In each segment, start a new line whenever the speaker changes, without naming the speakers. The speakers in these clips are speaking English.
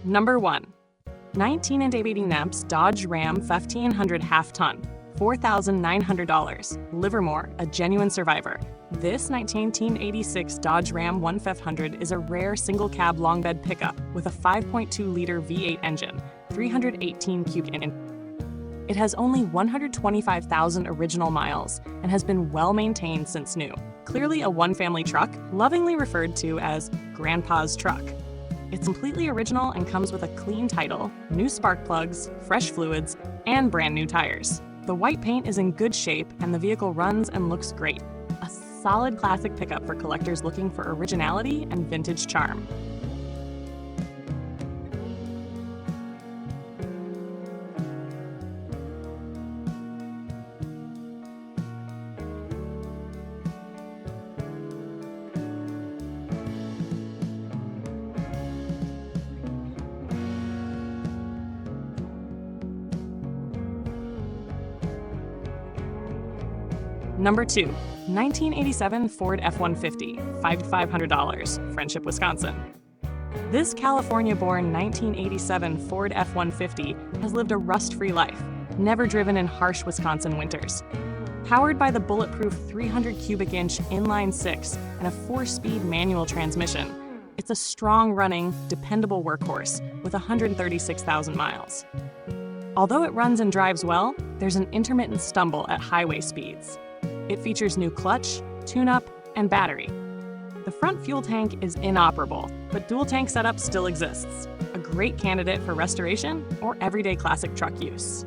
Number 1. 1980 NEP's Dodge Ram 1500 half-ton, $4,900. Livermore, a genuine survivor. This 1986 Dodge Ram 1500 is a rare single-cab long-bed pickup with a 5.2-liter V8 engine, 318 cubic inches. It has only 125,000 original miles and has been well-maintained since new. Clearly a one-family truck, lovingly referred to as Grandpa's truck. It's completely original and comes with a clean title, new spark plugs, fresh fluids, and brand new tires. The white paint is in good shape and the vehicle runs and looks great. A solid classic pickup for collectors looking for originality and vintage charm. Number 2. 1987 Ford F-150, $5,500, Friendship, Wisconsin. This California-born 1987 Ford F-150 has lived a rust-free life, never driven in harsh Wisconsin winters. Powered by the bulletproof 300 cubic inch inline-six and a 4-speed manual transmission, it's a strong-running, dependable workhorse with 136,000 miles. Although it runs and drives well, there's an intermittent stumble at highway speeds. It features new clutch, tune-up, and battery. The front fuel tank is inoperable, but dual tank setup still exists. A great candidate for restoration or everyday classic truck use.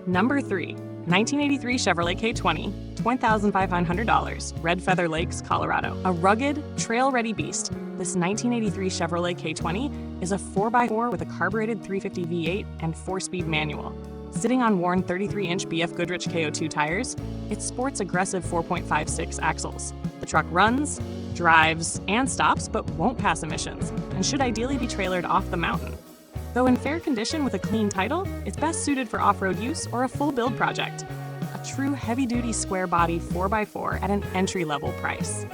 Number 3. 1983 Chevrolet K20, $20,500, Red Feather Lakes, Colorado. A rugged, trail-ready beast, this 1983 Chevrolet K20 is a 4x4 with a carbureted 350 V8 and 4-speed manual. Sitting on worn 33-inch BF Goodrich KO2 tires, it sports aggressive 4.56 axles. The truck runs, drives, and stops, but won't pass emissions, and should ideally be trailered off the mountain. Though in fair condition with a clean title, it's best suited for off-road use or a full build project. A true heavy-duty square-body 4x4 at an entry-level price.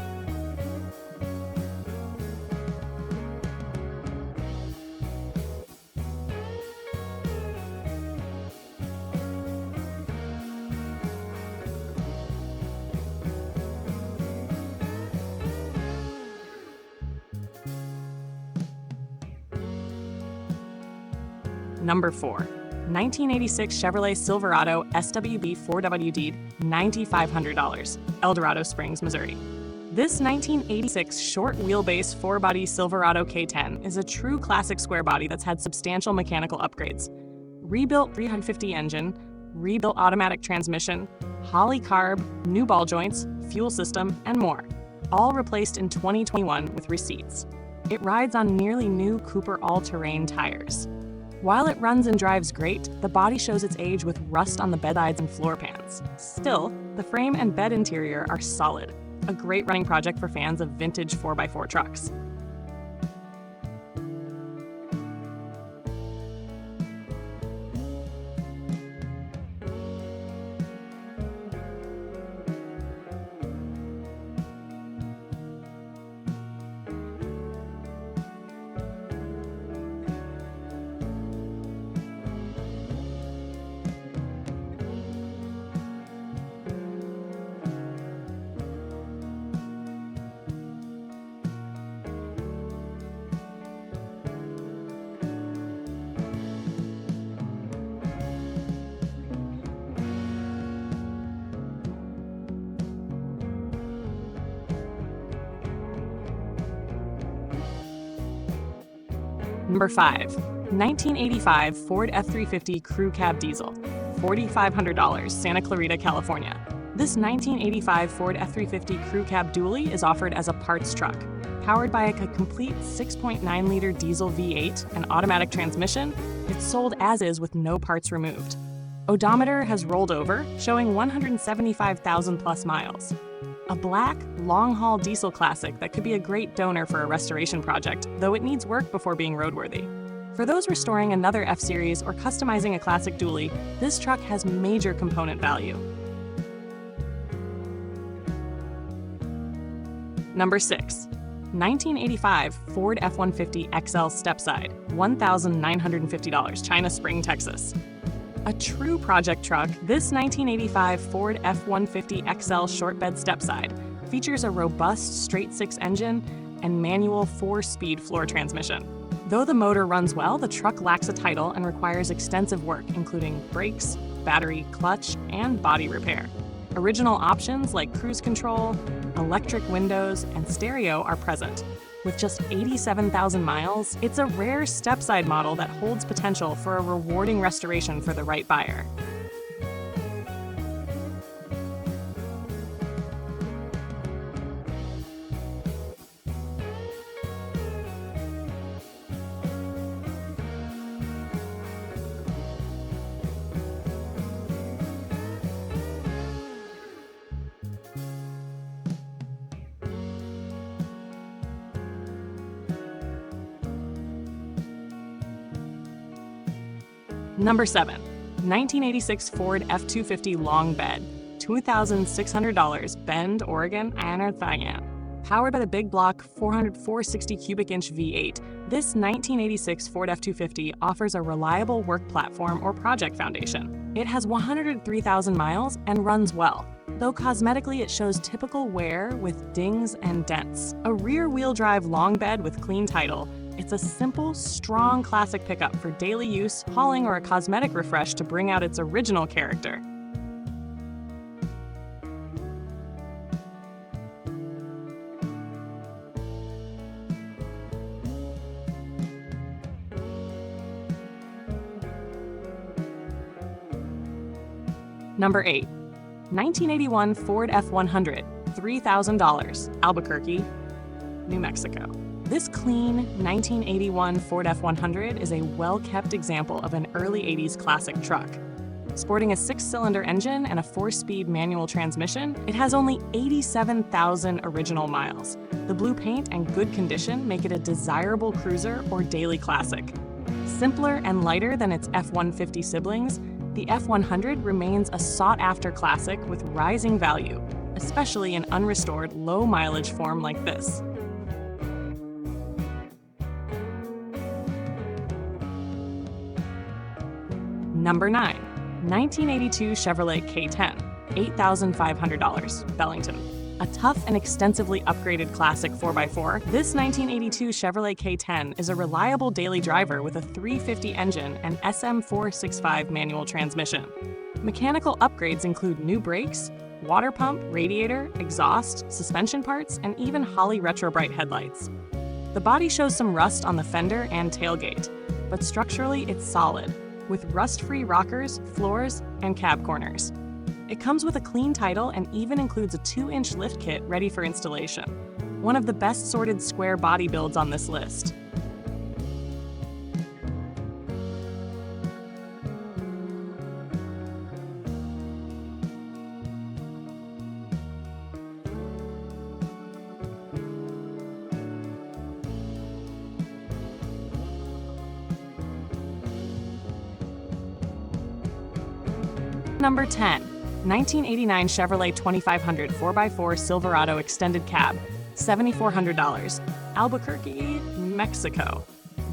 Number 4. 1986 Chevrolet Silverado SWB 4WD, $9,500, El Dorado Springs, Missouri. This 1986 short wheelbase 4-body Silverado K10 is a true classic square body that's had substantial mechanical upgrades. Rebuilt 350 engine, rebuilt automatic transmission, Holley carb, new ball joints, fuel system, and more. All replaced in 2021 with receipts. It rides on nearly new Cooper all-terrain tires. While it runs and drives great, the body shows its age with rust on the bedsides and floor pans. Still, the frame and bed interior are solid. A great running project for fans of vintage 4x4 trucks. Number 5. 1985 Ford F-350 Crew Cab Diesel, $4,500, Santa Clarita, California. This 1985 Ford F-350 Crew Cab Dually is offered as a parts truck. Powered by a complete 6.9-liter diesel V8 and automatic transmission, it's sold as is with no parts removed. Odometer has rolled over, showing 175,000 plus miles. A black, long-haul diesel classic that could be a great donor for a restoration project, though it needs work before being roadworthy. For those restoring another F-Series or customizing a classic dually, this truck has major component value. Number 6. 1985 Ford F-150 XL Stepside, $1,950, China Spring, Texas. A true project truck, this 1985 Ford F-150 XL short bed stepside features a robust straight-six engine and manual 4-speed floor transmission. Though the motor runs well, the truck lacks a title and requires extensive work, including brakes, battery, clutch, and body repair. Original options like cruise control, electric windows, and stereo are present. With just 87,000 miles, it's a rare stepside model that holds potential for a rewarding restoration for the right buyer. Number 7. 1986 Ford F-250 Long Bed, $2,600, Bend, Oregon, Anarthayan. Powered by the big block 460 cubic inch V8, this 1986 Ford F-250 offers a reliable work platform or project foundation. It has 103,000 miles and runs well, though cosmetically it shows typical wear with dings and dents. A rear-wheel drive long bed with clean title, it's a simple, strong classic pickup for daily use, hauling, or a cosmetic refresh to bring out its original character. Number 8. 1981 Ford F-100, $3,000, Albuquerque, New Mexico. This clean 1981 Ford F-100 is a well-kept example of an early 80s classic truck. Sporting a 6-cylinder engine and a 4-speed manual transmission, it has only 87,000 original miles. The blue paint and good condition make it a desirable cruiser or daily classic. Simpler and lighter than its F-150 siblings, the F-100 remains a sought-after classic with rising value, especially in unrestored, low-mileage form like this. Number 9. 1982 Chevrolet K10, $8,500, Bellington. A tough and extensively upgraded classic 4x4, this 1982 Chevrolet K10 is a reliable daily driver with a 350 engine and SM465 manual transmission. Mechanical upgrades include new brakes, water pump, radiator, exhaust, suspension parts, and even Holley Retro Bright headlights. The body shows some rust on the fender and tailgate, but structurally it's solid, with rust-free rockers, floors, and cab corners. It comes with a clean title and even includes a 2-inch lift kit ready for installation. One of the best sorted square body builds on this list. Number 10. 1989 Chevrolet 2500 4x4 Silverado Extended Cab, $7,400, Albuquerque, Mexico.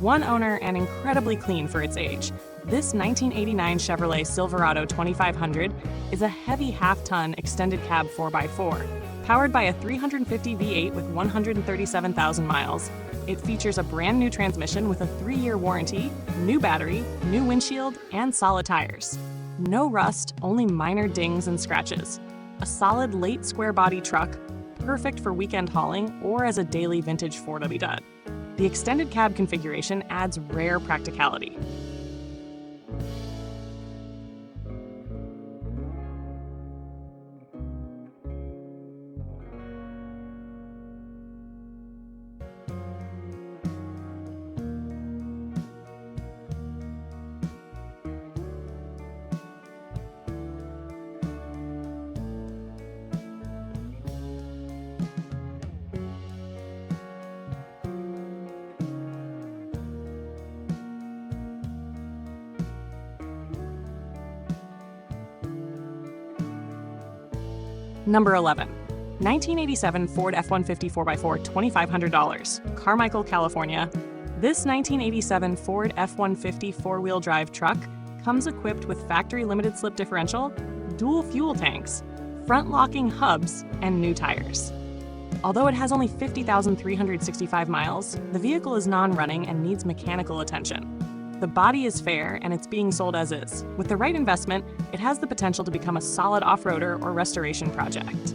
One owner and incredibly clean for its age, this 1989 Chevrolet Silverado 2500 is a heavy half-ton extended cab 4x4. Powered by a 350 V8 with 137,000 miles, it features a brand new transmission with a 3-year warranty, new battery, new windshield, and solid tires. No rust, only minor dings and scratches. A solid late square body truck, perfect for weekend hauling or as a daily vintage 4W dud. The extended cab configuration adds rare practicality. Number 11. 1987 Ford F-150 4x4, $2,500, Carmichael, California. This 1987 Ford F-150 four-wheel drive truck comes equipped with factory limited slip differential, dual fuel tanks, front-locking hubs, and new tires. Although it has only 50,365 miles, the vehicle is non-running and needs mechanical attention. The body is fair and it's being sold as is. With the right investment, it has the potential to become a solid off-roader or restoration project.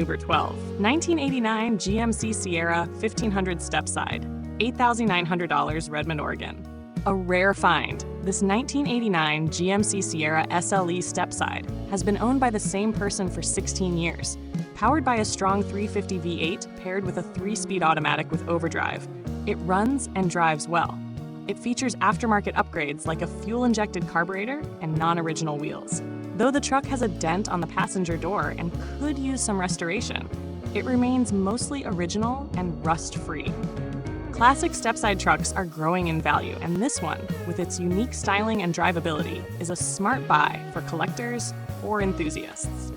Number 12. 1989 GMC Sierra 1500 Stepside, $8,900, Redmond, Oregon. A rare find, this 1989 GMC Sierra SLE Stepside has been owned by the same person for 16 years. Powered by a strong 350 V8 paired with a 3-speed automatic with overdrive, it runs and drives well. It features aftermarket upgrades like a fuel-injected carburetor and non-original wheels. Though the truck has a dent on the passenger door and could use some restoration, it remains mostly original and rust-free. Classic stepside trucks are growing in value, and this one, with its unique styling and drivability, is a smart buy for collectors or enthusiasts.